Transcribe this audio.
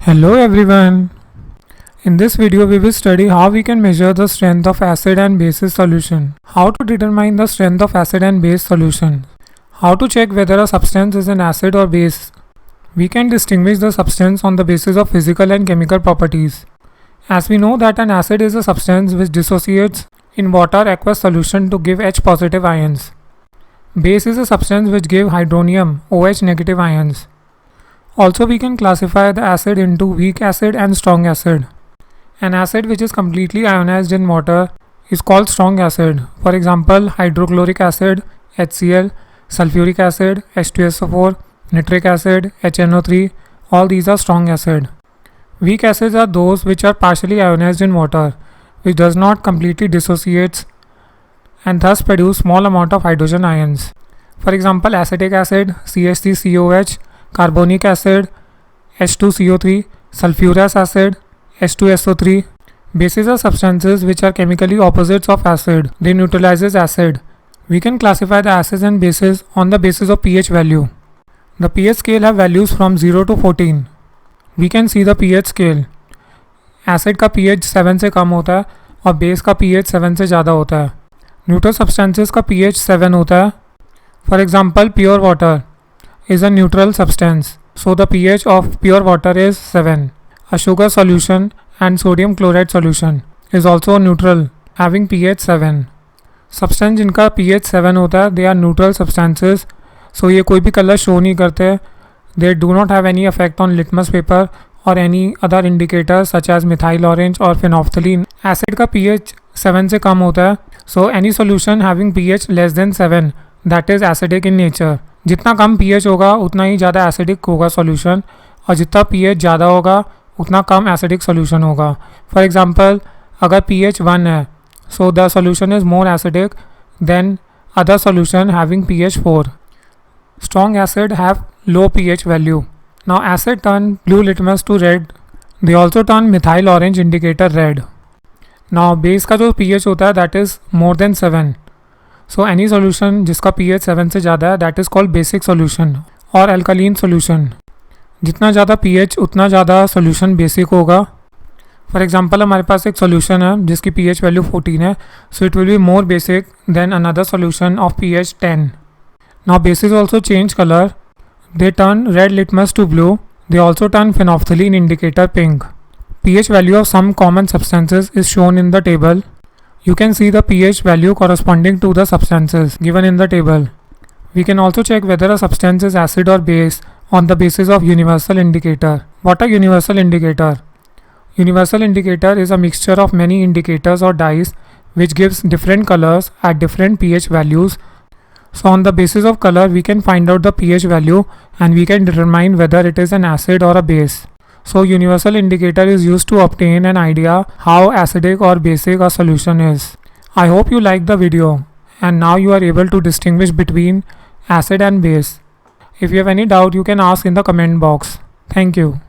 Hello everyone. In this video we will study how we can measure the strength of acid and bases solution. How to determine the strength of acid and base solution. How to check whether a substance is an acid or base. We can distinguish the substance on the basis of physical and chemical properties. As we know that an acid is a substance which dissociates in water aqueous solution to give H positive ions. Base is a substance which give hydronium OH negative ions. Also, we can classify the acid into weak acid and strong acid. An acid which is completely ionized in water is called strong acid. For example, hydrochloric acid, HCl, sulfuric acid, H2SO4, nitric acid, HNO3, all these are strong acid. Weak acids are those which are partially ionized in water, which does not completely dissociates and thus produce small amount of hydrogen ions. For example, acetic acid, CH3COH, carbonic acid, H2CO3, sulfurous acid, H2SO3. Bases are substances which are chemically opposites of acid. They neutralizes acid. We can classify the acids and bases on the basis of pH value. The pH scale have values from 0 to 14. We can see the pH scale. Acid का pH 7 से कम होता है और base का pH 7 से ज़्यादा होता है. न्यूट्रल सब्सटेंसेस का pH 7 होता है. For example, pure water is a neutral substance, so the pH of pure water is 7. A sugar solution and sodium chloride solution is also neutral, having pH 7. Substance जिनका pH 7 होता है, they are neutral substances, so ये कोई भी colour show नहीं करते. They do not have any effect on litmus paper or any other indicators such as methyl orange or phenolphthalein. Acid का pH 7 से कम होता है, so any solution having pH less than 7 that is acidic in nature. जितना कम pH होगा उतना ही ज़्यादा acidic होगा solution और जितना pH ज़्यादा होगा उतना कम एसिडिक सॉल्यूशन होगा. फॉर एग्जांपल, अगर pH 1 है, so the solution is more acidic then other solution having pH 4. Strong acid have low pH value. Now acid turn blue litmus to red. They also turn methyl orange indicator red. Now base का जो pH होता है that is more than 7. So any solution जिसका pH 7 से ज़्यादा है that is called basic solution और alkaline solution. जितना ज़्यादा pH उतना ज़्यादा solution basic होगा. For example, हमारे पास एक solution है जिसकी pH value 14 है, so it will be more basic than another solution of pH 10. Now bases also change color. They turn red litmus to blue. They also turn phenolphthalein indicator pink. pH value of some common substances is shown in the table. You can see the pH value corresponding to the substances given in the table. We can also check whether a substance is acid or base on the basis of universal indicator. What a universal indicator? Universal indicator is a mixture of many indicators or dyes which gives different colors at different pH values. So on the basis of color we can find out the pH value and we can determine whether it is an acid or a base. So universal indicator is used to obtain an idea how acidic or basic a solution is. I hope you liked the video and now you are able to distinguish between acid and base. If you have any doubt you can ask in the comment box. Thank you.